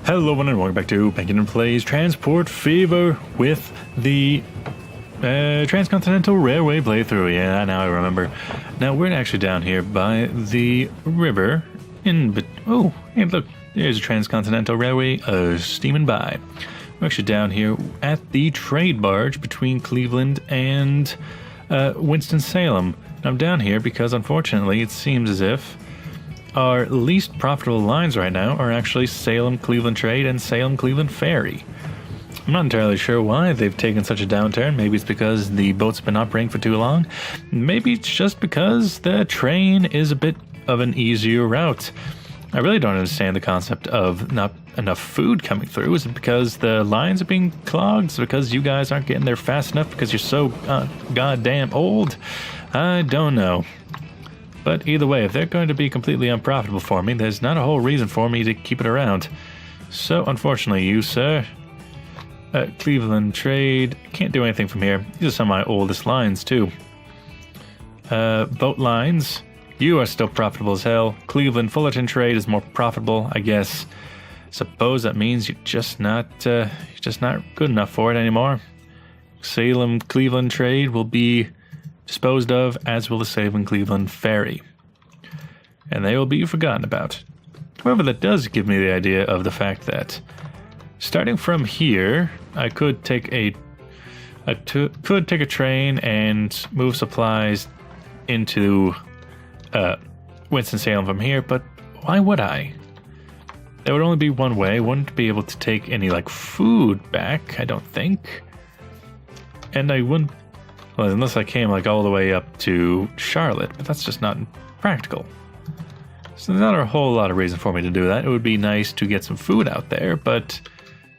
Hello everyone and welcome back to Penkitten Plays Transport Fever with the Transcontinental Railway playthrough. Yeah, now I remember. Now we're actually down here by the river oh, hey look, there's a Transcontinental Railway steaming by. We're actually down here at the trade barge between Cleveland and Winston-Salem. I'm down here because unfortunately it seems as if our least profitable lines right now are actually Salem-Cleveland Trade and Salem-Cleveland Ferry. I'm not entirely sure why they've taken such a downturn. Maybe it's because the boat's been operating for too long. Maybe it's just because the train is a bit of an easier route. I really don't understand the concept of not enough food coming through. Is it because the lines are being clogged? Is it because you guys aren't getting there fast enough because you're so goddamn old? I don't know. But either way, if they're going to be completely unprofitable for me, there's not a whole reason for me to keep it around. So, unfortunately, you, sir, Cleveland Trade, can't do anything from here. These are some of my oldest lines, too. Boat lines, you are still profitable as hell. Cleveland Fullerton Trade is more profitable, I guess. Suppose that means you're just not good enough for it anymore. Salem Cleveland Trade will be disposed of, as will the Salem-Cleveland Ferry. And they will be forgotten about. However, that does give me the idea of the fact that starting from here, I could take a train and move supplies into Winston-Salem from here, but why would I? There would only be one way. I wouldn't be able to take any, food back, I don't think. And I wouldn't, well, unless I came, all the way up to Charlotte, but that's just not practical. So there's not a whole lot of reason for me to do that. It would be nice to get some food out there, but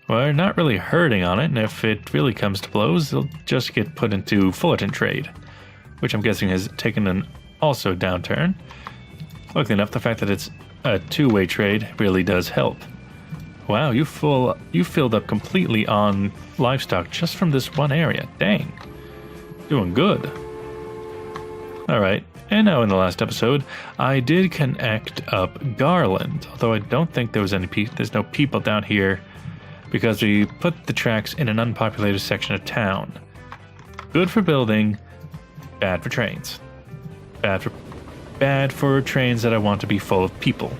we're not really hurting on it, and if it really comes to blows, they'll just get put into Fullerton Trade, which I'm guessing has taken an also downturn. Luckily enough, the fact that it's a two-way trade really does help. Wow, you filled up completely on livestock just from this one area. Dang. Doing good. Alright, and now in the last episode, I did connect up Garland, although I don't think there's no people down here because we put the tracks in an unpopulated section of town. Good for building, bad for trains. Bad for trains that I want to be full of people.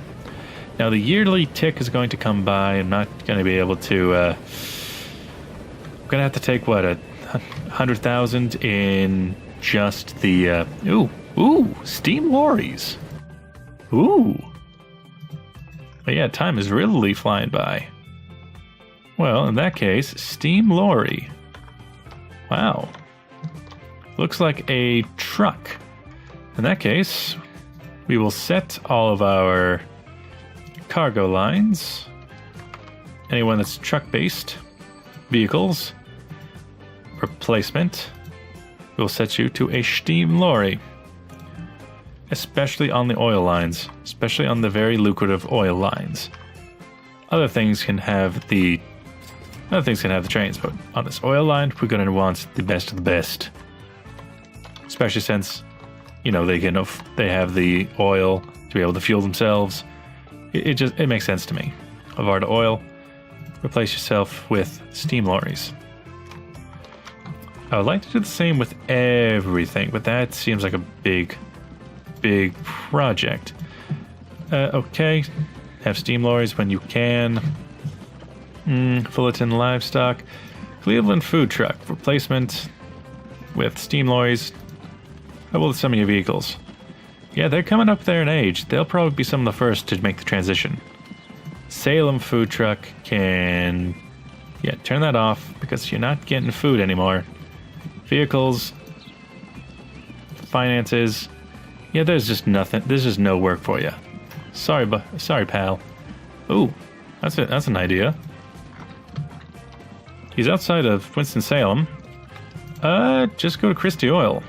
Now the yearly tick is going to come by. I'm not going to be able to, I'm going to have to take, 100,000 in just the, steam lorries. Ooh. But yeah, time is really flying by. Well, in that case, steam lorry. Wow. Looks like a truck. In that case, we will set all of our cargo lines, anyone that's truck-based, vehicles, replacement, we'll set you to a steam lorry, especially on the oil lines, especially on the very lucrative oil lines. Other things can have the trains, but on this oil line, we're going to want the best of the best, especially since, they have the oil to be able to fuel themselves. It makes sense to me. Avarta oil, replace yourself with steam lorries. I would like to do the same with everything, but that seems like a big project. Okay, have steam lorries when you can. Fullerton livestock, Cleveland food truck replacement with steam lorries. How about some of your vehicles? Yeah, they're coming up there in age. They'll probably be some of the first to make the transition. Salem food truck can... yeah, turn that off because you're not getting food anymore. Vehicles. Finances. Yeah, there's just nothing. There's just no work for you. Sorry, pal. Ooh, that's an idea. He's outside of Winston-Salem. Just go to Christie Oil.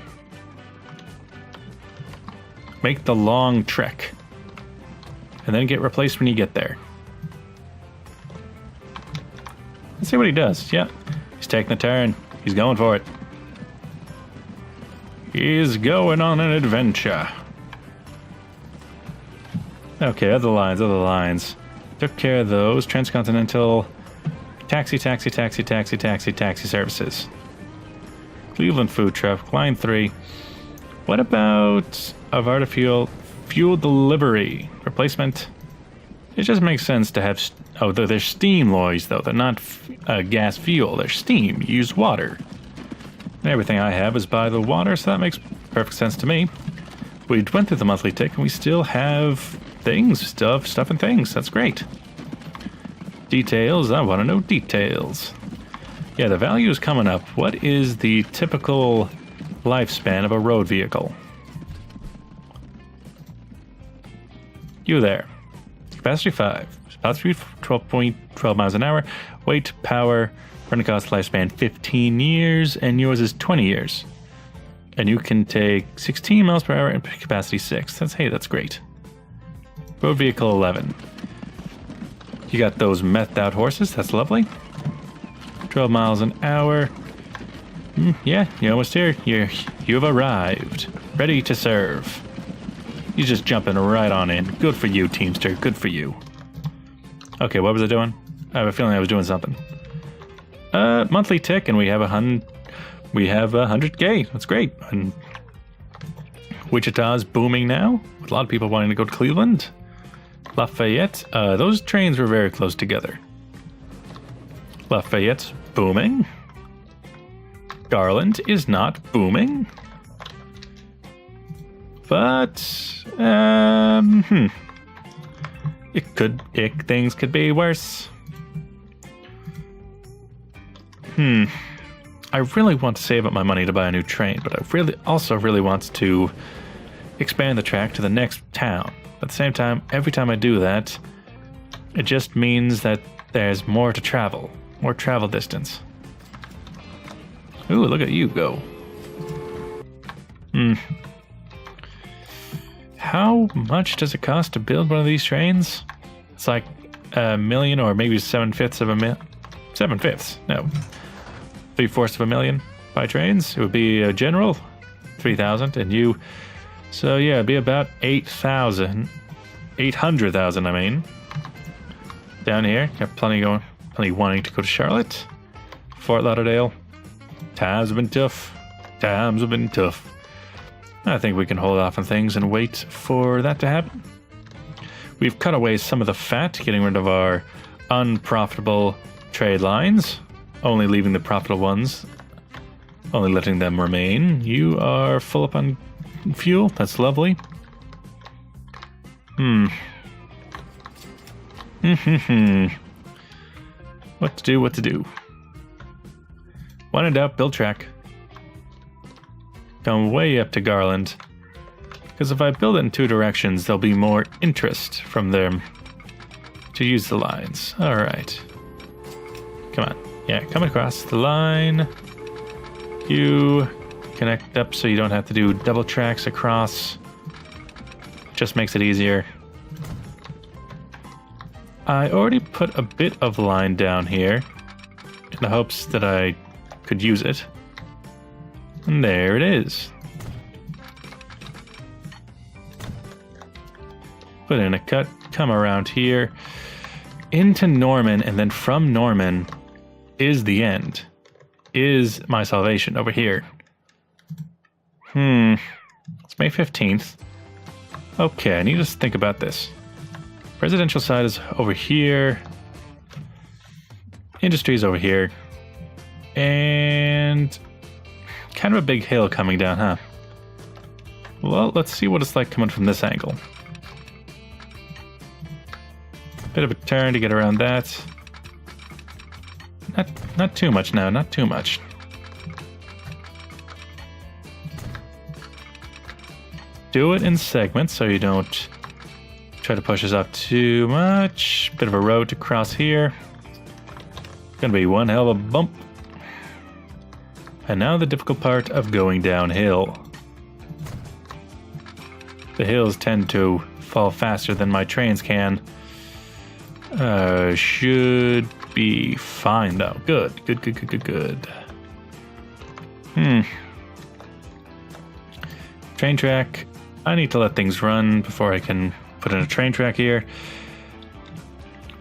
Make the long trek. And then get replaced when you get there. Let's see what he does. Yeah, he's taking a turn. He's going for it. He's going on an adventure. Okay, other lines. Took care of those. Transcontinental. Taxi services. Cleveland food truck. Line 3. What about Avarta fuel delivery? Replacement? It just makes sense to have... Oh, they're steam lorries, though. They're not gas fuel. They're steam. You use water. And everything I have is by the water, so that makes perfect sense to me. We went through the monthly tick, and we still have things, stuff and things. That's great. Details. I want to know details. Yeah, the value is coming up. What is the typical lifespan of a road vehicle? You there. Capacity 5. Top speed 12 miles an hour. Weight, power, running cost, lifespan 15 years, and yours is 20 years. And you can take 16 miles per hour and capacity 6. That's great. Road vehicle 11. You got those methed out horses. That's lovely. 12 miles an hour. Yeah, you're almost here. You've arrived. Ready to serve. You're just jumping right on in. Good for you, Teamster. Good for you. Okay, what was I doing? I have a feeling I was doing something. Monthly tick, and we have 100K. That's great. And Wichita's booming now, with a lot of people wanting to go to Cleveland. Lafayette. Those trains were very close together. Lafayette's booming. Garland is not booming. But, things could be worse. I really want to save up my money to buy a new train, but I really want to expand the track to the next town. At the same time, every time I do that, it just means that there's more to travel, more travel distance. Ooh, look at you go. How much does it cost to build one of these trains? It's like $1 million, or maybe 7/5 of a million. 7/5? No. 3/4 of a million by trains. It would be a general, 3,000, and you. So yeah, it'd be about 800,000. I mean, down here, got plenty wanting to go to Charlotte, Fort Lauderdale. Times have been tough. I think we can hold off on things and wait for that to happen. We've cut away some of the fat, getting rid of our unprofitable trade lines, only leaving the profitable ones, only letting them remain. You are full up on fuel. That's lovely. What to do? When in doubt, build track. Come way up to Garland. Because if I build it in two directions, there'll be more interest from them to use the lines. Alright. Come on. Yeah, come across the line. You connect up so you don't have to do double tracks across. Just makes it easier. I already put a bit of line down here in the hopes that I could use it. And there it is. Put in a cut, come around here, into Norman, and then from Norman is the end. Is my salvation over here. It's May 15th. Okay, I need to think about this. Residential side is over here. Industry is over here. And kind of a big hill coming down, huh? Well, let's see what it's like coming from this angle. Bit of a turn to get around that. Not too much now, not too much. Do it in segments so you don't try to push us up too much. Bit of a road to cross here. Gonna be one hell of a bump. And now the difficult part of going downhill. The hills tend to fall faster than my trains can. Should be fine though. Good. Train track. I need to let things run before I can put in a train track here.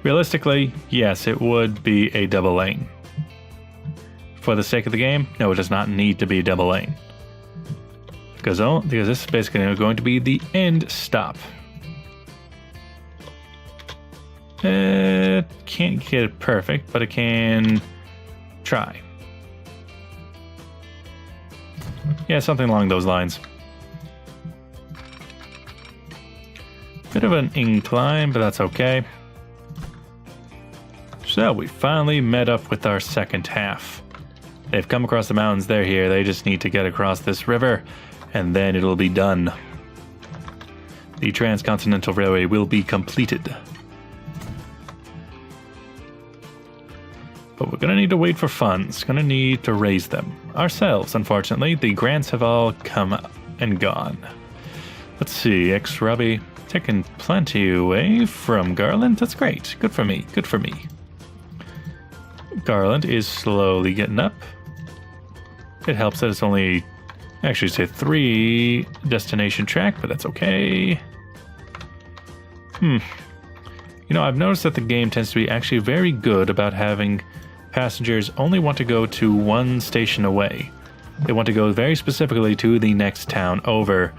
Realistically, yes, it would be a double lane. For the sake of the game, no, it does not need to be a double lane. Because this is basically going to be the end stop. Can't get it perfect, but it can try. Yeah, something along those lines. Bit of an incline, but that's okay. So we finally met up with our second half. They've come across the mountains, they're here. They just need to get across this river, and then it'll be done. The Transcontinental Railway will be completed. But we're going to need to wait for funds. Going to need to raise them ourselves, unfortunately. The grants have all come and gone. Let's see, ex-Robbie taking plenty away from Garland. That's great. Good for me. Good for me. Garland is slowly getting up. It helps that it's only, actually, it's a 3 destination track, but that's okay. You know, I've noticed that the game tends to be actually very good about having passengers only want to go to one station away. They want to go very specifically to the next town over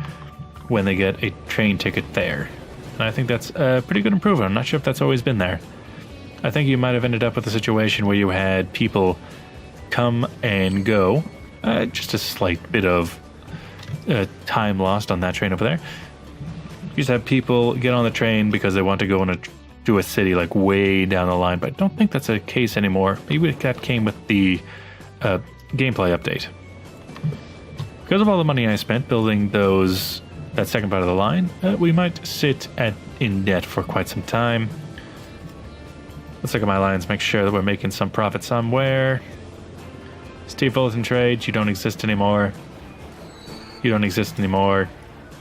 when they get a train ticket there. And I think that's a pretty good improvement. I'm not sure if that's always been there. I think you might have ended up with a situation where you had people come and go. Just a slight bit of time lost on that train over there. You just have people get on the train because they want to go to a city like way down the line, but I don't think that's a case anymore. Maybe that came with the gameplay update. Because of all the money I spent building that second part of the line, we might sit in debt for quite some time. Let's look at my lines, make sure that we're making some profit somewhere. Steve Fullerton Trade, you don't exist anymore. You don't exist anymore.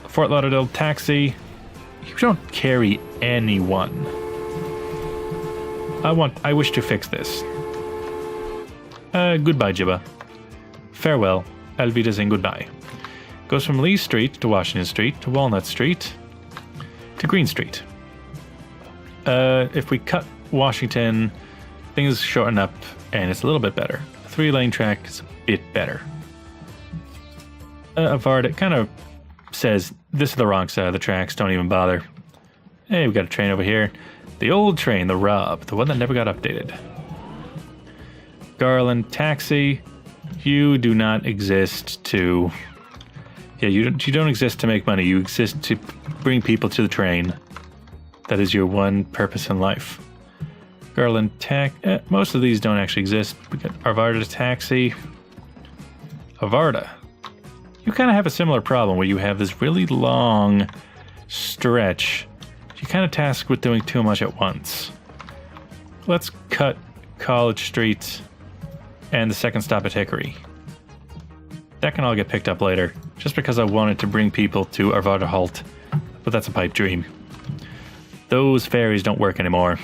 Fort Lauderdale Taxi, you don't carry anyone. I wish to fix this. Goodbye, Jibba. Farewell. Alvidas and goodbye. Goes from Lee Street to Washington Street to Walnut Street to Green Street. If we cut Washington, things shorten up and it's a little bit better. A 3-lane track is a bit better. Avard kind of says, this is the wrong side of the tracks, don't even bother. Hey, we got a train over here. The old train, the Rob, the one that never got updated. Garland Taxi, you do not exist to... Yeah, you don't exist to make money. You exist to bring people to the train. That is your one purpose in life. Garland most of these don't actually exist. We got Arvada Taxi. Arvada. You kind of have a similar problem where you have this really long stretch. You're kind of tasked with doing too much at once. Let's cut College Street and the second stop at Hickory. That can all get picked up later, just because I wanted to bring people to Arvada Halt, but that's a pipe dream. Those ferries don't work anymore.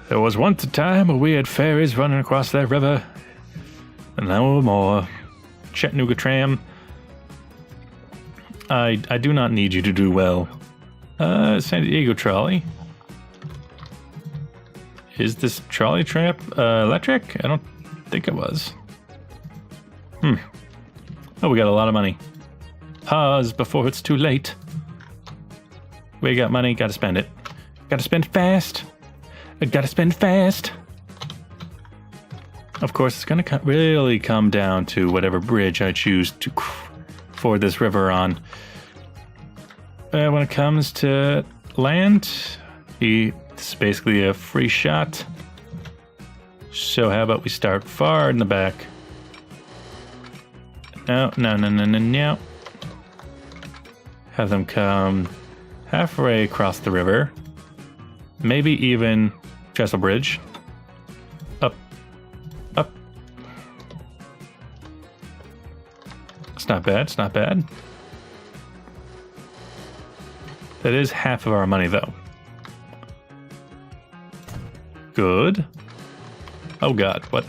There was once a time where we had ferries running across that river, and no more. Chattanooga Tram. I do not need you to do well. San Diego Trolley. Is this trolley trap electric? I don't think it was. Oh, we got a lot of money. Pause before it's too late. We got money, gotta spend it. Gotta spend fast. I gotta spend fast. Of course, it's gonna really come down to whatever bridge I choose to ford this river on. When it comes to land, it's basically a free shot. So how about we start far in the back? No. Have them come halfway across the river. Maybe even Trestle Bridge. Up. It's not bad. That is half of our money, though. Good. Oh god, what?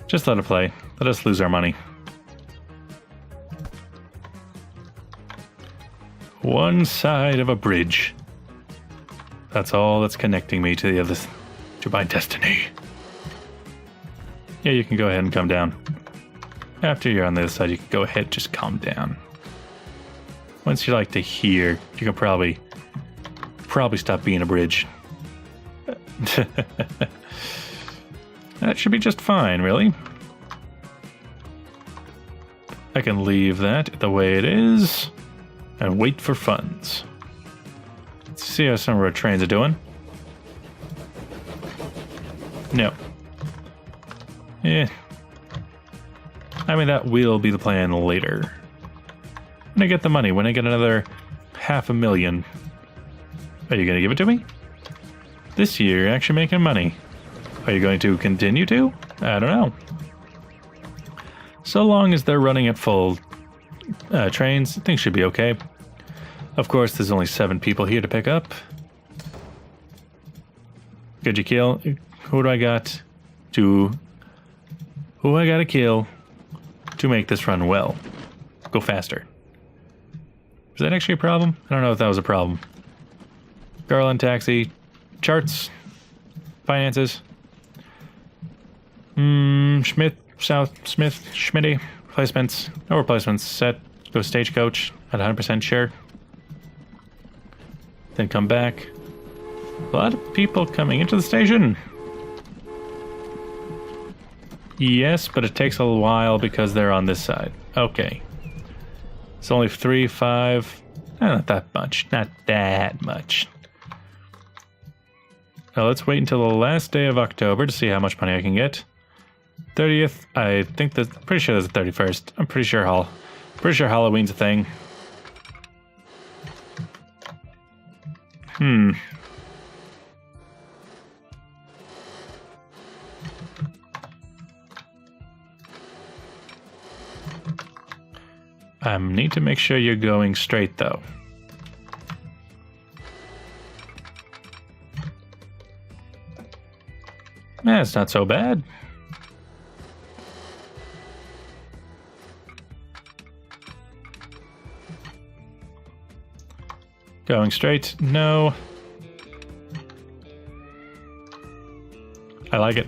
Just let it play. Let us lose our money. One side of a bridge. That's all that's connecting me to the other, to my destiny. Yeah, you can go ahead and come down. After you're on the other side, you can go ahead, just calm down. Once you're like to here, you can probably stop being a bridge. That should be just fine, really. I can leave that the way it is and wait for funds. Let's see how some of our trains are doing. No. Yeah. I mean, that will be the plan later. When I get the money, when I get another $500,000. Are you going to give it to me? This year, you're actually making money. Are you going to continue to? I don't know. So long as they're running at full trains, things should be okay. Of course, there's only 7 people here to pick up. Could you kill? Who do I got to... Who I gotta kill to make this run well? Go faster. Is that actually a problem? I don't know if that was a problem. Garland taxi. Charts. Finances. Schmidt. South. Smith. Schmitty. Replacements. No replacements. Set. Go stagecoach at 100% sure. Then come back. A lot of people coming into the station. Yes, but it takes a while because they're on this side. Okay. It's only 3, 5. Not that much. Not that much. Now let's wait until the last day of October to see how much money I can get. 30th. I think that's pretty sure that's the 31st. I'm pretty sure Halloween's a thing. I need to make sure you're going straight, though. It's not so bad. Going straight? No. I like it.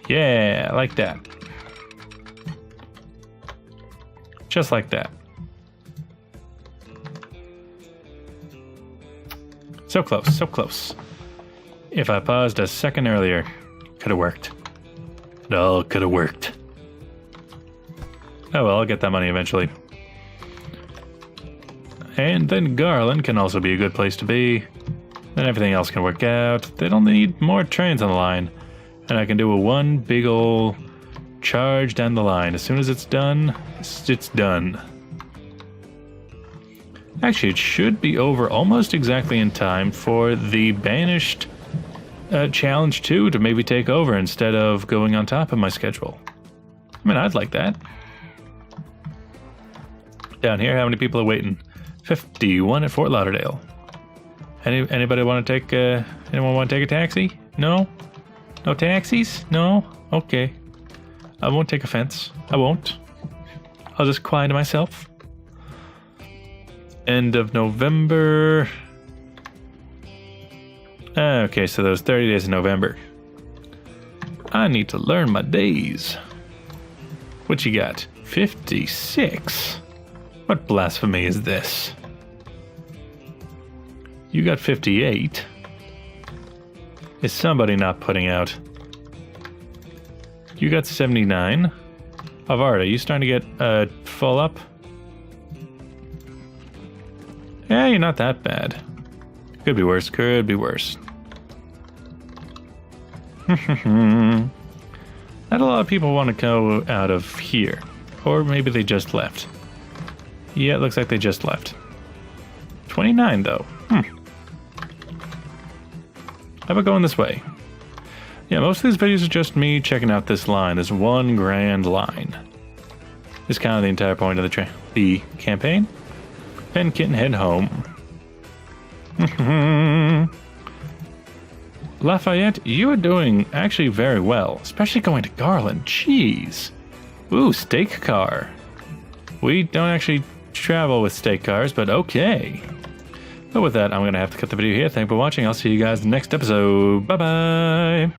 Yeah, I like that. Just like that. So close, so close. If I paused a second earlier, could have worked. It all could have worked. Oh well, I'll get that money eventually. And then Garland can also be a good place to be. Then everything else can work out. They don't need more trains on the line. And I can do a one big ol' charge down the line. As soon as it's done, it's done. Actually, it should be over almost exactly in time for the Banished Challenge 2 to maybe take over instead of going on top of my schedule. I mean, I'd like that. Down here, how many people are waiting? 51 at Fort Lauderdale. Anybody want to take? Anyone want to take a taxi? No? No taxis? No? Okay. I won't take offense. I won't. I'll just quiet to myself. End of November. Okay, so those 30 days of November. I need to learn my days. What you got? 56? What blasphemy is this? You got 58. Is somebody not putting out? You got 79. Avarda, you starting to get full up? Yeah, you're not that bad. Could be worse, could be worse. Not a lot of people want to go out of here. Or maybe they just left. Yeah, it looks like they just left. 29, though. How about going this way? Yeah, most of these videos are just me checking out this line. This one grand line. It's kind of the entire point of the campaign. Penkitten head home. Lafayette, you are doing actually very well, especially going to Garland. Jeez. Ooh, steak car. We don't actually travel with state cars, but okay. But with that, I'm going to have to cut the video here. Thank you for watching. I'll see you guys in the next episode. Bye-bye.